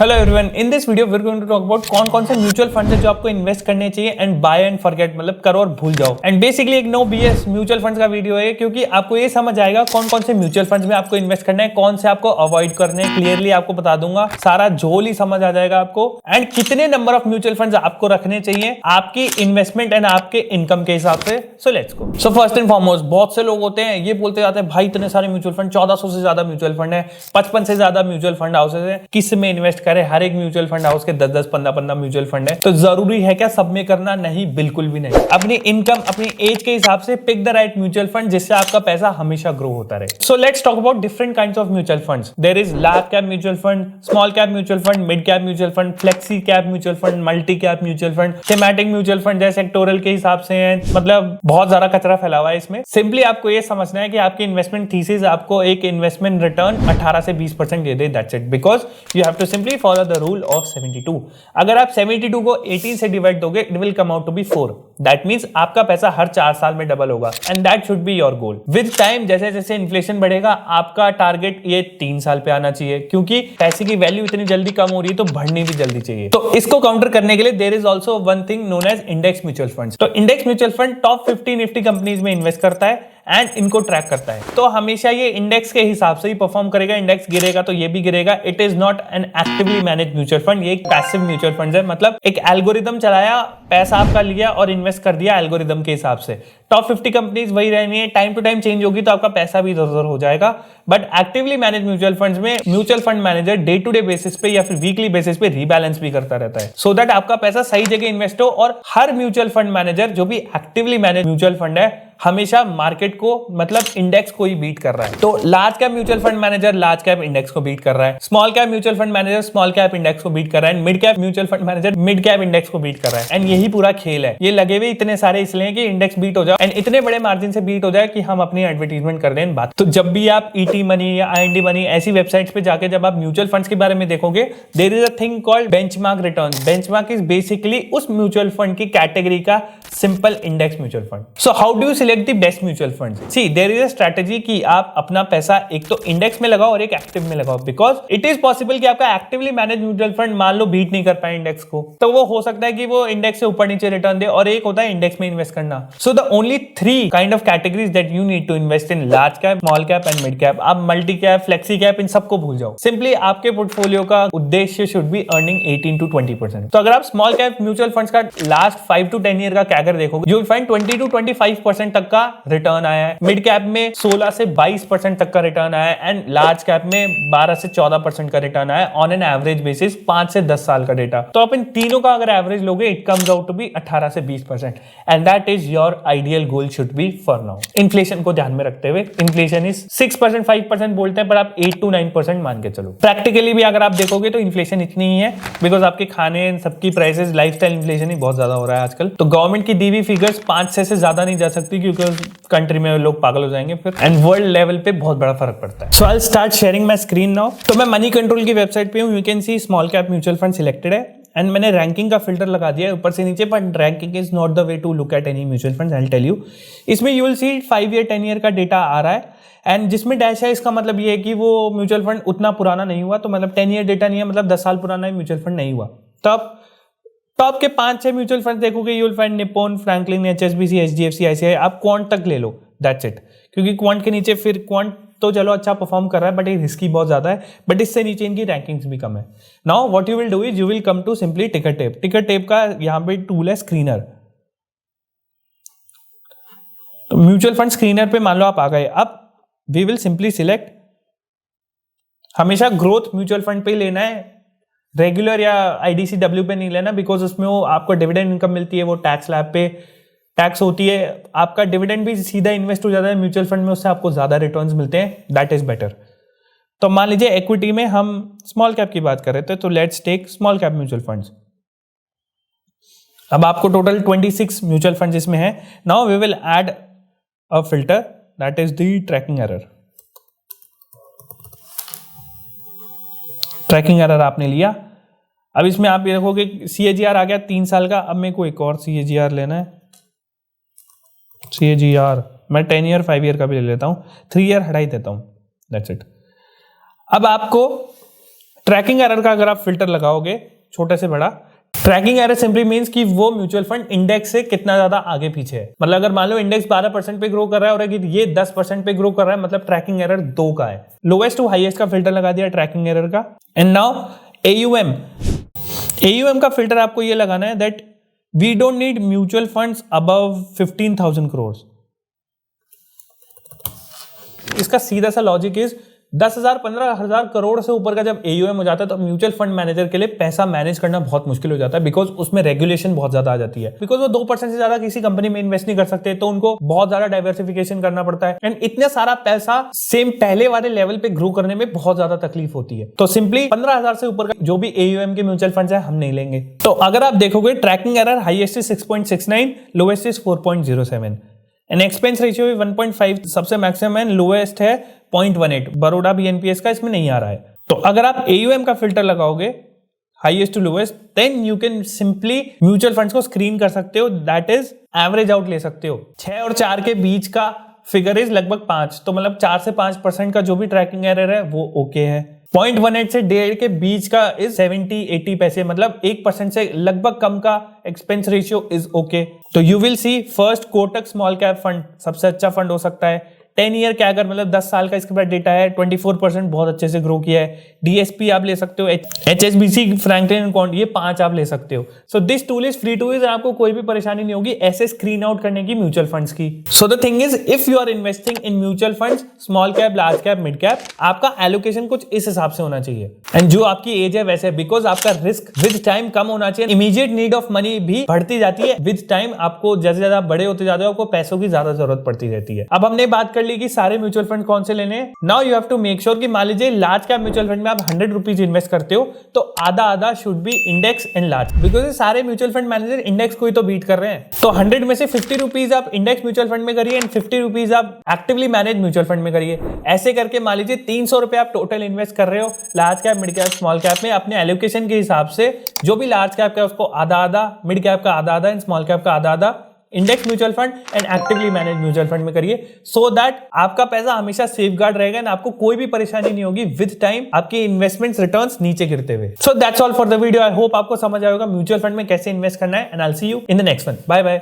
Hello everyone, in this video we are going to talk about कौन कौन से mutual fund है जो आपको इन्वेस्ट करने चाहिए एंड बाय एंड फॉरगेट, मतलब करो और भूल जाओ। एंड बेसिकली एक नो बीएस म्यूचुअल फंड्स का वीडियो है, क्योंकि आपको ये समझ आएगा कौन कौन से म्यूचुअल फंड्स में आपको इन्वेस्ट करना है, कौन से आपको अवॉइड करने हैं। क्लियरली आपको बता दूंगा, सारा झोल ही समझ आ जाएगा आपको। एंड कितने नंबर ऑफ म्यूचुअल फंड्स आपको रखने चाहिए आपकी इन्वेस्टमेंट एंड आपके इनकम के हिसाब से। So let's go. So first and foremost, बहुत से लोग होते हैं ये बोलते जाते हैं भाई इतने सारे म्यूचुअल फंड, 1400 से ज्यादा म्यूचुअल फंड है, 55 से ज्यादा म्यूचुअल फंड हाउसेस है, किस में इन्वेस्ट करें। हर एक म्यूचुअल फंड हाउस के 10-10, 15-15 म्यूचुअल फंड है, तो जरूरी है क्या सब में करना? नहीं, बिल्कुल भी नहीं। अपनी इनकम, अपनी एज के हिसाब से pick the right mutual fund जिससे आपका पैसा हमेशा ग्रो होता रहे। So let's talk about different kinds of mutual funds. There is large cap mutual fund, small cap mutual fund, mid cap mutual fund, flexi cap mutual fund, multi cap mutual fund, thematic mutual fund जैसे sectoral के हिसाब से है। मतलब बहुत ज्यादा कचरा फैला हुआ है इसमें। सिंपली आपको ये समझना है कि आपकी इन्वेस्टमेंट थीसिस आपको एक इन्वेस्टमेंट रिटर्न 18 से 20% दे दे, that's it. Because you have to simply follow the rule of 72। अगर आप 72 को 18 से डिवाइड दोगे, it will come out to be 4। That means आपका पैसा हर 4 साल में डबल होगा and that should be your goal. With time जैसे जैसे इन्फ्लेशन बढ़ेगा, आपका टारगेट ये 3 साल पे आना चाहिए, क्योंकि पैसे की वैल्यू इतनी जल्दी कम हो रही है तो बढ़नी भी जल्दी चाहिए। तो इसको काउंटर करने के लिए there is also one thing known as index mutual fund. तो index mutual fund top 50 Nifty companies में इन्वेस्ट करता है एंड इनको ट्रैक करता है। तो हमेशा ये इंडेक्स के हिसाब से ही परफॉर्म करेगा। इंडेक्स गिरेगा तो ये भी गिरेगा। It is not an actively manage mutual fund, ये एक पैसिव म्यूचुअल फंड है। मतलब एक एल्गोरिदम चलाया, पैसा आपका लिया और इन्वेस्ट कर दिया एल्गोरिदम के हिसाब से। टॉप 50 कंपनीज वही रहनी है, टाइम टू टाइम चेंज होगी तो आपका पैसा भी इधर-उधर हो जाएगा। But actively manage mutual funds में mutual fund manager day to day basis पे या फिर वीकली बेसिस पे रीबैलेंस भी करता रहता है, सो दैट आपका पैसा सही जगह इन्वेस्ट हो। और हर म्यूचुअल फंड मैनेजर जो भी एक्टिवली मैनेज म्यूचुअल फंड है हमेशा मार्केट को, मतलब इंडेक्स को ही बीट कर रहा है। तो large cap mutual fund manager large cap index को बीट कर रहा है, small cap mutual fund manager small cap index को बीट कर रहा है, mid cap mutual fund manager mid cap index को बीट कर रहा है। एंड यही पूरा खेल है। ये लगे हुए इतने सारे इसलिए कि इंडेक्स बीट हो जाए एंड इतने बड़े मार्जिन से बीट हो जाए कि हम अपनी एडवर्टीजमेंट कर दें बात। तो जब भी आप ईटी मनी या आईएनडी मनी ऐसी वेबसाइट्स पे जाके जब आप म्यूचुअल फंड्स के बारे में देखोगे, there is a thing called benchmark returns. Benchmark is basically उस म्यूचुअल फंड की कैटेगरी का simple index mutual fund. So how do you select the best mutual fund? See, there is a strategy कि आप अपना पैसा एक तो index में लगाओ और एक एक्टिव में लगाओ। बिकॉज इट इज पॉसिबल कि आपका एक्टिवली मैनेज म्यूचुअल फंड मान लो बीट नहीं कर पाए इंडेक्स को, तो वो हो सकता है कि वो इंडेक्स से ऊपर नीचे रिटर्न दे, और एक होता है इंडेक्स में इन्वेस्ट करना। So the only 3 kind of categories that you need to invest in, large cap, small cap and mid cap. आप मल्टी कैप, फ्लेक्सी कैप, इन सबको भूल जाओ। सिंपली आपके पोर्टफोलियो का उद्देश्य शुड बी अर्निंग 18 to 20%। तो अगर आप स्मॉल कैप म्यूचुअल फंड्स का लास्ट 5 to 10 ईयर का कैगर देखोगे, यू विल फाइंड 20 to 25% तक का रिटर्न आया है। मिड कैप में 16 से 22% तक का रिटर्न आया है एंड लार्ज कैप में 12 से 14% का रिटर्न आया है ऑन एन एवरेज बेसिस 5 से 10 साल का डेटा। तो आप इन तीनों का अगर एवरेज लोगे, it comes out to be 18 से 20% and that is your ideal goal should be for now. Inflation को ध्यान में रखते हुए, इन्फ्लेशन इज 6% 5% बोलते हैं, पर आप 8 to 9% मान के चलो। प्रैक्टिकली भी अगर आप देखोगे तो इन्फ्लेशन इतनी ही है, बिकॉज आपके खाने सबकी प्राइसेस, लाइफस्टाइल इन्फ्लेशन ही बहुत ज्यादा हो रहा है आजकल। तो गवर्नमेंट की दी हुई फिगर्स 5 से ज्यादा नहीं जा सकती, क्योंकि कंट्री में लोग पागल हो जाएंगे फिर, एंड वर्ल्ड लेवल पे बहुत बड़ा फर्क पड़ता है। So I will start sharing my screen now. तो मैं मनी कंट्रोल की वेबसाइट पे हूं। You can see small cap mutual fund selected है एंड मैंने रैंकिंग का फिल्टर लगा दिया है ऊपर से नीचे, but ranking is not the way to look at any mutual fund, I will tell you. इसमें you will see 5 year 10 year का डेटा आ रहा है एंड जिसमें डैश है, इसका मतलब ये है कि वो म्यूचुअल फंड उतना पुराना नहीं हुआ। तो मतलब 10 ईयर डेटा नहीं है, मतलब 10 साल पुराना म्यूचुअल फंड नहीं हुआ। तब टॉप के 5-6 म्यूचुअल फंड देखोगे, you will find Nippon, Franklin, HSBC, HDFC, ICI. आप क्वांट तक ले लो, दैट्स इट। क्योंकि क्वांट के नीचे फिर क्वांट तो चलो अच्छा परफॉर्म कर रहा है, बट ये रिस्की बहुत ज्यादा है, बट इससे नीचे इनकी रैंकिंग्स भी कम है। Now what you will do is you will come to simply Ticker Tape. Ticker Tape का यहां पे टूल है स्क्रीनर। तो म्यूचुअल फंड स्क्रीनर पे मान लो आप आ गए। अब वी विल सिंपली सिलेक्ट, हमेशा ग्रोथ म्यूचुअल फंड पे लेना है, रेगुलर या आईडीसीडब्ल्यू पे नहीं लेना, बिकॉज उसमें वो आपको डिविडेंड इनकम मिलती है, वो टैक्स स्लैब पे टैक्स होती है। आपका डिविडेंड भी सीधा इन्वेस्ट हो जाता है म्यूचुअल फंड में, उससे आपको ज्यादा रिटर्न्स मिलते हैं, दैट इज बेटर। तो मान लीजिए इक्विटी में हम स्मॉल कैप की बात कर रहे थे, तो let's take small cap mutual funds. अब आपको टोटल 26 म्यूचुअल फंड इसमें है। Now we will add a filter, that is the tracking error. Tracking error आपने लिया। अब इसमें आप ये देखोगे CAGR आ गया 3 साल का। अब मेरे को एक और CAGR लेना है। CAGR मैं 10 ईयर 5 ईयर का भी ले लेता हूं, 3 ईयर हटा ही देता हूं, दैट्स इट। अब आपको ट्रैकिंग एरर का अगर आप फिल्टर लगाओगे छोटे से बड़ा, ट्रैकिंग एरर सिंपली मींस कि वो म्यूचुअल फंड इंडेक्स से कितना ज्यादा आगे पीछे है। मतलब अगर मान लो इंडेक्स 12% पे ग्रो कर रहा है और अगर ये 10% पे ग्रो कर रहा है, मतलब ट्रैकिंग एरर 2 का है। लोएस्ट टू हाईएस्ट का फिल्टर लगा दिया ट्रैकिंग एरर का। एंड नाउ AUM का फिल्टर आपको ये लगाना है that we don't need mutual funds above 15,000 crore. इसका सीधा सा लॉजिक इज 10,000 15,000 करोड़ से ऊपर का जब AUM हो जाता है तो म्यूचुअल फंड मैनेजर के लिए पैसा मैनेज करना बहुत मुश्किल हो जाता है, बिकॉज उसमें रेगुलेशन बहुत ज्यादा आ जाती है। बिकॉज वो 2% से ज्यादा किसी कंपनी में इन्वेस्ट नहीं कर सकते, तो उनको बहुत ज्यादा डाइवर्सिफिकेशन करना पड़ता है एंड इतना सारा पैसा सेम पहले वाले लेवल पे ग्रो करने में बहुत ज्यादा तकलीफ होती है। तो सिंपली 15,000 से ऊपर का जो भी AUM के म्यूचुअल फंड है हम नहीं लेंगे। तो अगर आप देखोगे tracking error highest is 6.69, lowest is 4.07 and expense ratio भी 1.5 सबसे मैक्सिमम है, लोएस्ट है 0.18। बड़ौदा BNPS का इसमें नहीं आ रहा है। तो अगर आप AUM का फिल्टर लगाओगे highest to lowest, then you can simply mutual funds को स्क्रीन कर सकते हो, दैट इज एवरेज आउट ले सकते हो। 6 और 4 के बीच का फिगर इज लगभग 5, तो मतलब 4 से 5% का जो भी ट्रैकिंग एरर है वो ओके है। 0.18 से 1.5 के बीच का इज 70-80 पैसे, मतलब 1% से लगभग कम का एक्सपेंस रेशियो इज ओके। तो you will C first Kotak small cap fund सबसे अच्छा फंड हो सकता है। 10 ईयर क्या अगर मतलब 10 साल का इसके बाद डेटा है, 24% बहुत अच्छे से ग्रो किया है। DSP आप ले सकते हो, HSBC फ्रैंकलिन कॉन्ट, ये 5 आप ले सकते हो। So this tool is free to use, आपको कोई भी परेशानी नहीं होगी ऐसे स्क्रीन आउट करने की म्यूचुअल फंड्स की। So the thing is if you are investing in mutual funds small cap, large cap, mid cap, आपका एलोकेशन कुछ इस हिसाब से होना चाहिए एंड जो आपकी एज है वैसे, बिकॉज आपका रिस्क विद टाइम कम होना चाहिए। इमीडिएट नीड ऑफ मनी भी बढ़ती जाती है विद टाइम, आपको जैसे ज्यादा बड़े होते जाते हो आपको पैसों की ज्यादा जरूरत पड़ती रहती है। अब हमने बात कर ली कि सारे म्यूचुअल फंड कौन से लेने हैं। Now you have to make sure कि मान लीजिए लार्ज कैप म्यूचुअल फंड में आप 100 रुपीज इन्वेस्ट करते हो तो आधा should be index and large, because ये सारे म्यूचुअल फंड मैनेजर इंडेक्स को ही तो बीट कर रहे हैं। तो 100 में से 50 रुपीज आप इंडेक्स म्यूचुअल फंड में करिए एंड 50 रुपीज आप एक्टिवली मैनेज म्यूचुअल फंड में करिए। ऐसे करके मान लीजिए 300 रुपए आप टोटल इन्वेस्ट कर रहे हो large cap, mid cap, small cap में। अपने एलोकेशन के हिसाब से जो भी लार्ज कैप का उसको आधा, मिड कैप का आधा एंड स्मॉल कैप का आधा index mutual fund and actively manage mutual fund में करिए, सो दैट आपका पैसा हमेशा सेफगार्ड रहेगा एंड आपको कोई भी परेशानी नहीं होगी विद टाइम आपके इन्वेस्टमेंट्स रिटर्न्स नीचे गिरते हुए। So that's all for the video. I hope आपको समझ आएगा म्यूचुअल फंड में कैसे इन्वेस्ट करना है and I will see you in the next one. Bye bye.